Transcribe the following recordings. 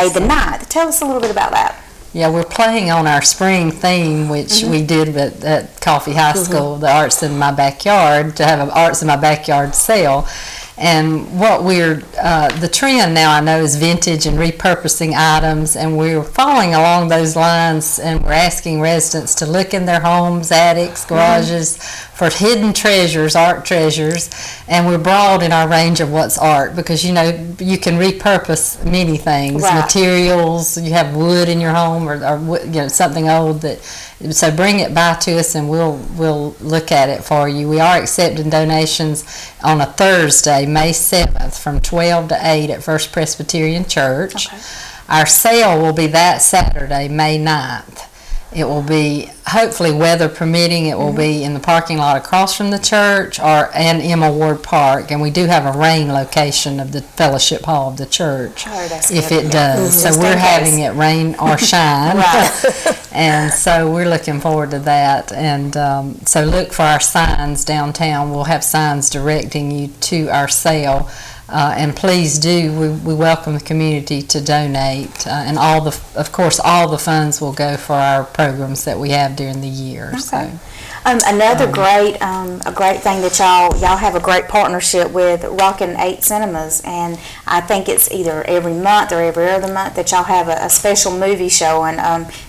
May the 9th. Tell us a little bit about that. Yeah, we're playing on our spring theme, which we did at Coffee High School, the Arts in My Backyard, to have an Arts in My Backyard sale. And what the trend now I know is vintage and repurposing items, and we're following along those lines, and we're asking residents to look in their homes, attics, garages for hidden treasures, art treasures, and we're broad in our range of what's art, because you can repurpose many things, materials. You have wood in your home, or something old so bring it by to us and we'll look at it for you. We are accepting donations on a Thursday, May 7th, from 12 to 8 at First Presbyterian Church. Okay. Our sale will be that Saturday, May 9th. It will be, hopefully weather permitting, it will be in the parking lot across from the church and Emma Ward Park. And we do have a rain location of the fellowship hall of the church if it does. So we're having it rain or shine. And so we're looking forward to that. And so look for our signs downtown. We'll have signs directing you to our sale. And please do, we welcome the community to donate, and of course all the funds will go for our programs that we have during the year. Okay. So another great thing that y'all have a great partnership with Rockin 8 Cinemas, and I think it's either every month or every other month that y'all have a special movie showing.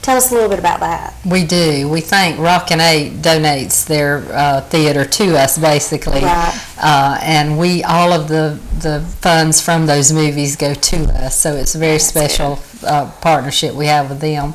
Tell us a little bit about that. We do. We think Rockin 8 donates their theater to us, basically. Right. And all of the funds from those movies go to us, so it's a very special partnership we have with them.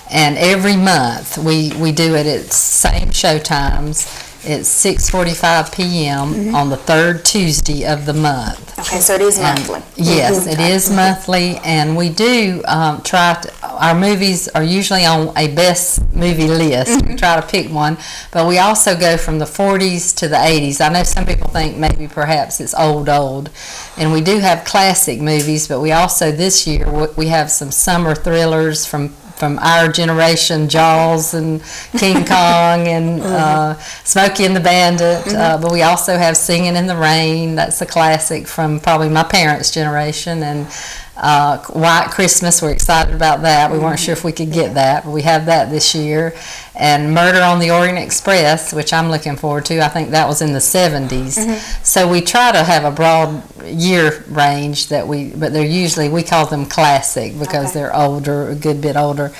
And every month we do it at same show times. It's 6:45 p.m. on the third Tuesday of the month. Okay, so it is monthly. Yes, it is monthly, and we do our movies are usually on a best movie list. We try to pick one, but we also go from the 40s to the 80s. I know some people think maybe perhaps it's old, and we do have classic movies, but we also this year we have some summer thrillers from our generation, Jaws and King Kong and Smokey and the Bandit, but we also have Singing in the Rain. That's a classic from probably my parents' generation, and White Christmas, we're excited about that. We weren't sure if we could get that, but we have that this year. And Murder on the Orient Express, which I'm looking forward to. I think that was in the 70s. So we try to have a broad year range but they're usually, we call them classic because they're older, a good bit older.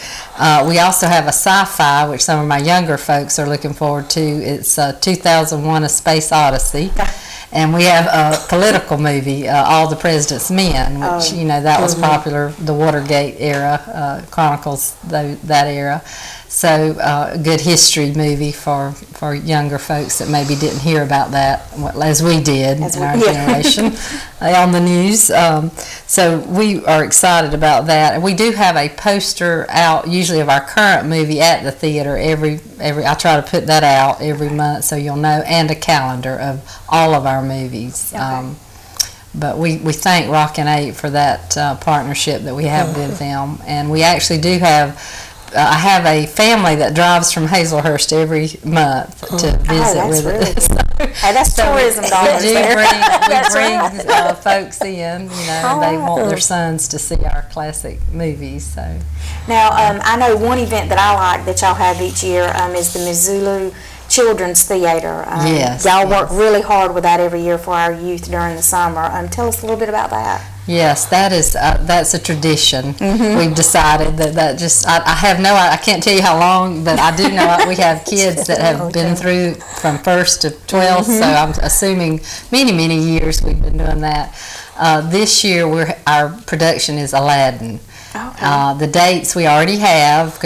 We also have a sci-fi, which some of my younger folks are looking forward to. It's 2001: A Space Odyssey. And we have a political movie, All the President's Men, which, that was popular, the Watergate era, chronicles that era. So a good history movie for younger folks that maybe didn't hear about that as we did in our generation on the news. So we are excited about that. And we do have a poster out usually of our current movie at the theater every I try to put that out every month so you'll know, and a calendar of all of our movies. But we thank Rockin 8 for that partnership that we have with them. And we actually do have I have a family that drives from Hazelhurst every month to visit with us. Hey, that's tourism dollars there. We bring folks in, they want their sons to see our classic movies. So now, I know one event that I like that y'all have each year is the Missoula Children's Theater. Y'all work really hard with that every year for our youth during the summer. Tell us a little bit about that. Yes, that's a tradition. We've decided that just I can't tell you how long, but I do know we have kids that have been through from 1st to 12th, so I'm assuming many years we've been doing that. This year our production is Aladdin. The dates we already have,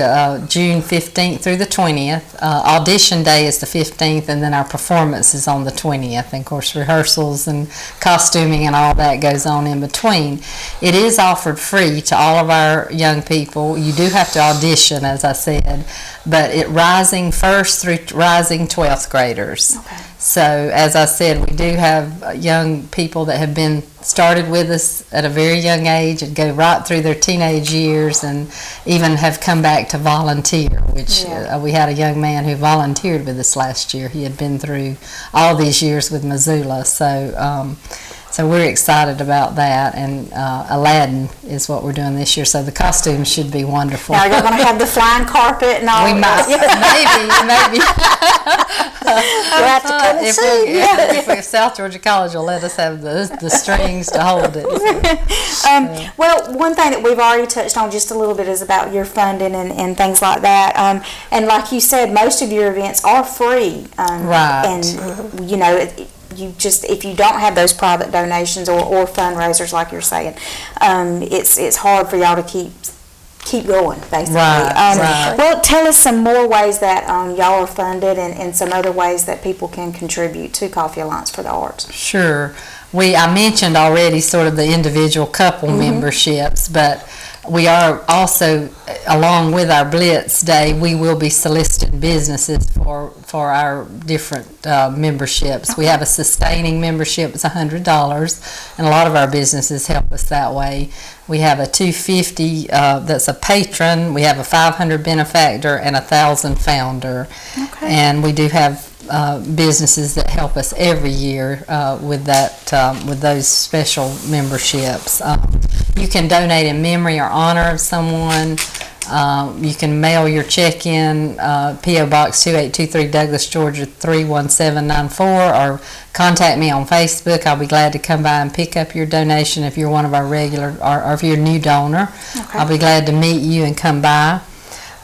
June 15th through the 20th. Audition day is the 15th, and then our performance is on the 20th. And of course, rehearsals and costuming and all that goes on in between. It is offered free to all of our young people. You do have to audition, as I said, but rising 1st through rising 12th graders. So, as I said, we do have young people that have been started with us at a very young age and go right through their teenage years and even have come back to volunteer, which we had a young man who volunteered with us last year. He had been through all these years with Missoula. So So we're excited about that, and Aladdin is what we're doing this year. So the costumes should be wonderful. Now you're going to have the flying carpet and all. We might, maybe. We'll have to come and see. If South Georgia College will let us have the strings to hold it. Well, one thing that we've already touched on just a little bit is about your funding and things like that. And like you said, most of your events are free. Right. And you know, if you don't have those private donations or fundraisers like you're saying, it's hard for y'all to keep going, basically. Right. Well, tell us some more ways that y'all are funded and some other ways that people can contribute to Coffee Alliance for the Arts. Sure. I mentioned already sort of the individual couple memberships, but we are also, along with our Blitz Day, we will be soliciting businesses for our different memberships. We have a sustaining membership, it's $100, and a lot of our businesses help us that way. We have a $250 that's a patron, we have a $500 benefactor, and a $1,000 founder. Okay. And we do have businesses that help us every year with those special memberships. You can donate in memory or honor of someone. You can mail your check in P.O. Box 2823 Douglas, Georgia 31794, or contact me on Facebook. I'll be glad to come by and pick up your donation if you're one of our regular or if you're a new donor. Okay. I'll be glad to meet you and come by.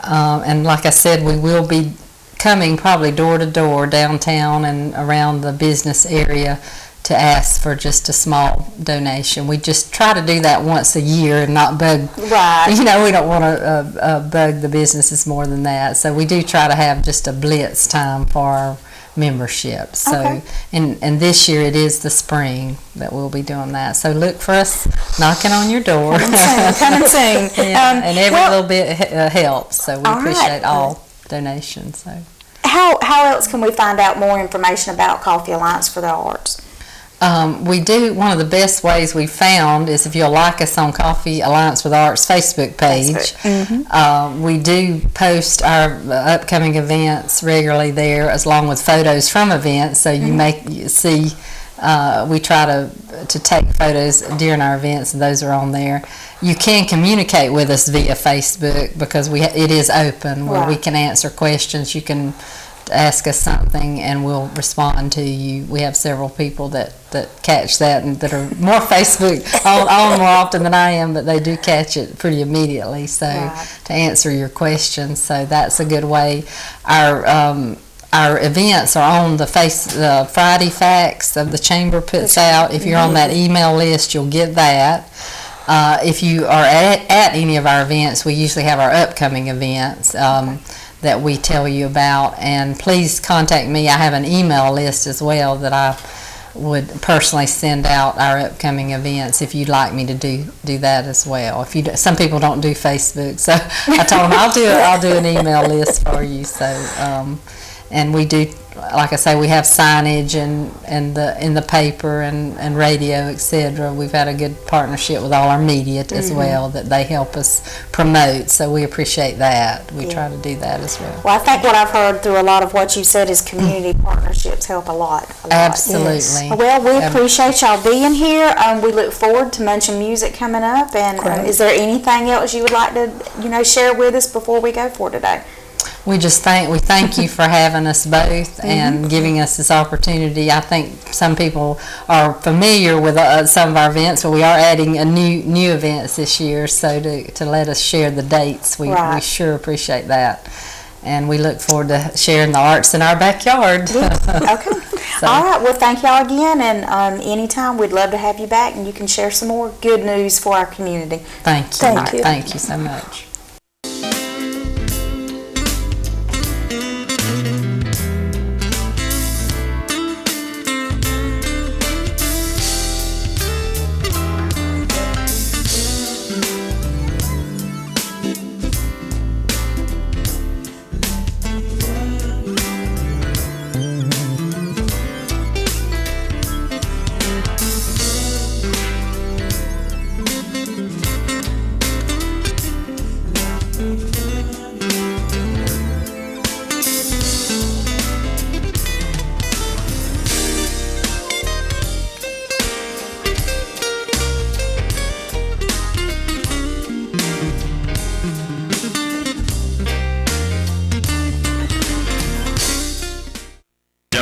And like I said, we will be coming probably door to door downtown and around the business area to ask for just a small donation. We just try to do that once a year and not bug. Right. You know, we don't want to bug the businesses more than that. So we do try to have just a blitz time for our memberships. So, okay. And this year it is the spring that we'll be doing that. So look for us knocking on your door. Come and sing. Yeah, and every little bit helps. So we appreciate all donations. So how else can we find out more information about Coffee Alliance for the Arts? We do. One of the best ways we found is if you'll like us on Coffee Alliance for the Arts Facebook page. Mm-hmm. We do post our upcoming events regularly there, along with photos from events. So you may see. We try to take photos during our events, and those are on there. You can communicate with us via Facebook because it is open, where we can answer questions. You can ask us something and we'll respond to you. We have several people that catch that and that are more Facebook on more often than I am, but they do catch it pretty immediately. So to answer your questions, so that's a good way. Our events are on the Friday Facts of the Chamber puts out. If you're on that email list, you'll get that. If you are at any of our events, we usually have our upcoming events that we tell you about. And please contact me. I have an email list as well that I would personally send out our upcoming events if you'd like me to do that as well. Some people don't do Facebook, so I told them I'll do an email list for you. So and we do, like I say, we have signage and in the paper and radio, etc. We've had a good partnership with all our media as well that they help us promote. So we appreciate that. We try to do that as well. Well, I think what I've heard through a lot of what you said is community partnerships help a lot. Absolutely. Yes. Well, we appreciate y'all being here. We look forward to Munchin Music coming up. And is there anything else you would like to share with us before we go for today? We thank you for having us both and giving us this opportunity. I think some people are familiar with some of our events, but we are adding a new events this year. So to let us share the dates, we sure appreciate that, and we look forward to sharing the arts in our backyard. Okay. All right. Well, thank y'all again, and anytime we'd love to have you back, and you can share some more good news for our community. Thank you. Thank you so much.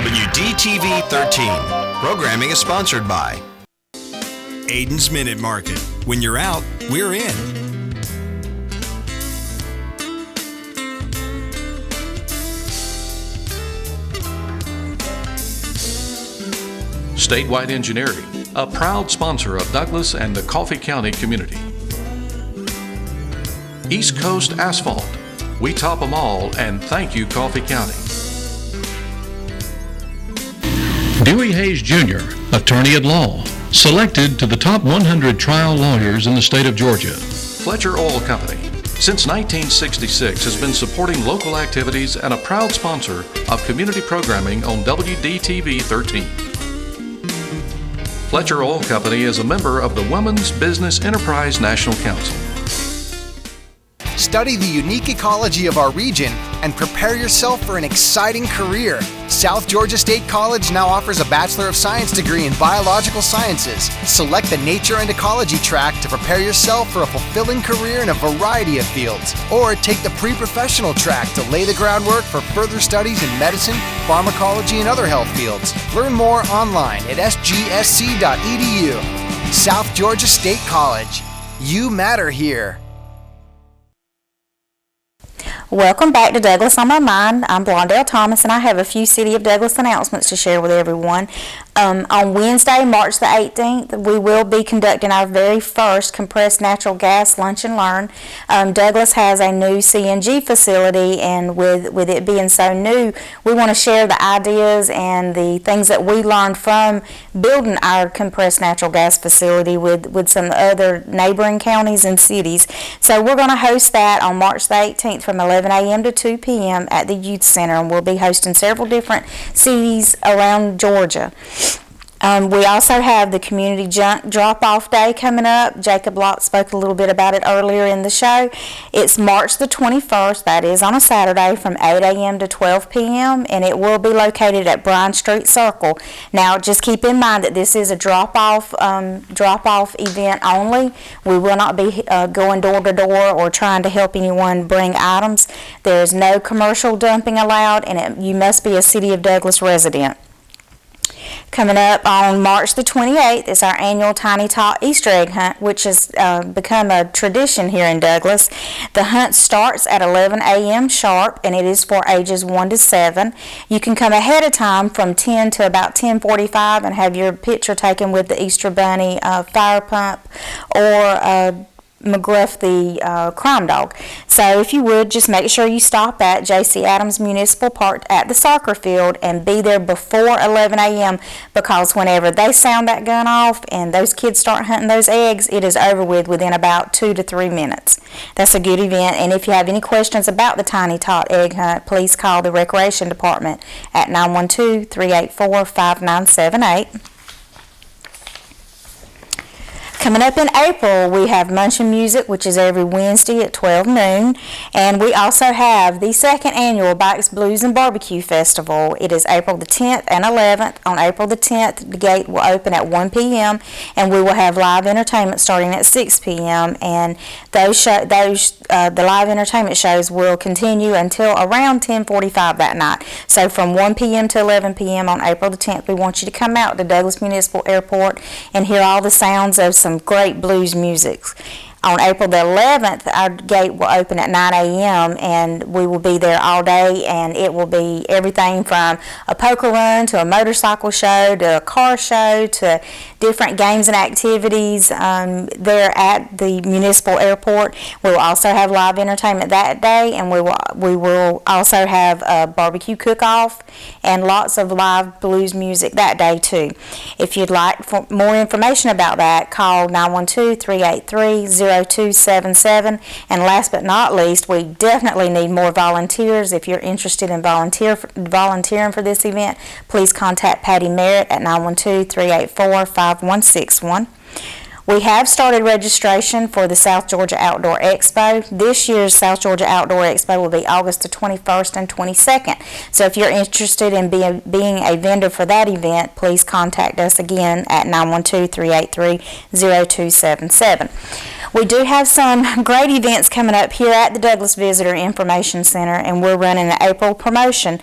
WDTV 13. Programming is sponsored by Aiden's Minute Market. When you're out, we're in. Statewide Engineering, a proud sponsor of Douglas and the Coffee County community. East Coast Asphalt, we top them all, and thank you, Coffee County. Dewey Hayes Jr., attorney at law, selected to the top 100 trial lawyers in the state of Georgia. Fletcher Oil Company, since 1966, has been supporting local activities and a proud sponsor of community programming on WDTV 13. Fletcher Oil Company is a member of the Women's Business Enterprise National Council. Study the unique ecology of our region and prepare yourself for an exciting career. South Georgia State College now offers a Bachelor of Science degree in Biological Sciences. Select the Nature and Ecology track to prepare yourself for a fulfilling career in a variety of fields. Or take the pre-professional track to lay the groundwork for further studies in medicine, pharmacology, and other health fields. Learn more online at sgsc.edu. South Georgia State College. You matter here. Welcome back to Douglas on My Mind. I'm Blondell Thomas, and I have a few City of Douglas announcements to share with everyone. On Wednesday, March the 18th, we will be conducting our very first compressed natural gas lunch and learn. Douglas has a new CNG facility, and with it being so new, we want to share the ideas and the things that we learned from building our compressed natural gas facility with some other neighboring counties and cities. So we're going to host that on March the 18th from 11 a.m. to 2 p.m. at the Youth Center, and we'll be hosting several different cities around Georgia. We also have the Community Junk Drop-Off Day coming up. Jacob Lott spoke a little bit about it earlier in the show. It's March the 21st, that is on a Saturday, from 8 a.m. to 12 p.m., and it will be located at Bryan Street Circle. Now, just keep in mind that this is a drop-off event only. We will not be going door to door or trying to help anyone bring items. There is no commercial dumping allowed, and you must be a City of Douglas resident. Coming up on March the 28th is our annual Tiny Tot Easter egg hunt, which has become a tradition here in Douglas. The hunt starts at 11 a.m. sharp, and it is for ages 1 to 7. You can come ahead of time from 10 to about 10:45 and have your picture taken with the Easter Bunny fire pump or McGruff the crime dog. So if you would, just make sure you stop at J.C. Adams Municipal Park at the soccer field and be there before 11 a.m. because whenever they sound that gun off and those kids start hunting those eggs, it is over with within about 2 to 3 minutes. That's a good event, and if you have any questions about the Tiny Tot Egg Hunt, please call the Recreation Department at 912-384-5978. Coming up in April, we have Munchin Music, which is every Wednesday at 12 noon. And we also have the second annual Bikes, Blues, and Barbecue Festival. It is April the 10th and 11th. On April the 10th, the gate will open at 1 p.m. and we will have live entertainment starting at 6 p.m. And the live entertainment shows will continue until around 10:45 that night. So from 1 p.m. to 11 p.m. on April the 10th, we want you to come out to Douglas Municipal Airport and hear all the sounds of some great blues music. On April the 11th, our gate will open at 9 a.m. and we will be there all day, and it will be everything from a poker run to a motorcycle show to a car show to different games and activities there at the municipal airport. We will also have live entertainment that day, and we will also have a barbecue cook-off and lots of live blues music that day too. If you'd like more information about that, call 912-383-0277. And last but not least, we definitely need more volunteers. If you're interested in volunteering for this event, please contact Patty Merritt at 912-384-5161. We have started registration for the South Georgia Outdoor Expo. This year's South Georgia Outdoor Expo will be August the 21st and 22nd. So if you're interested in being a vendor for that event, please contact us again at 912-383-0277. We do have some great events coming up here at the Douglas Visitor Information Center, and we're running an April promotion.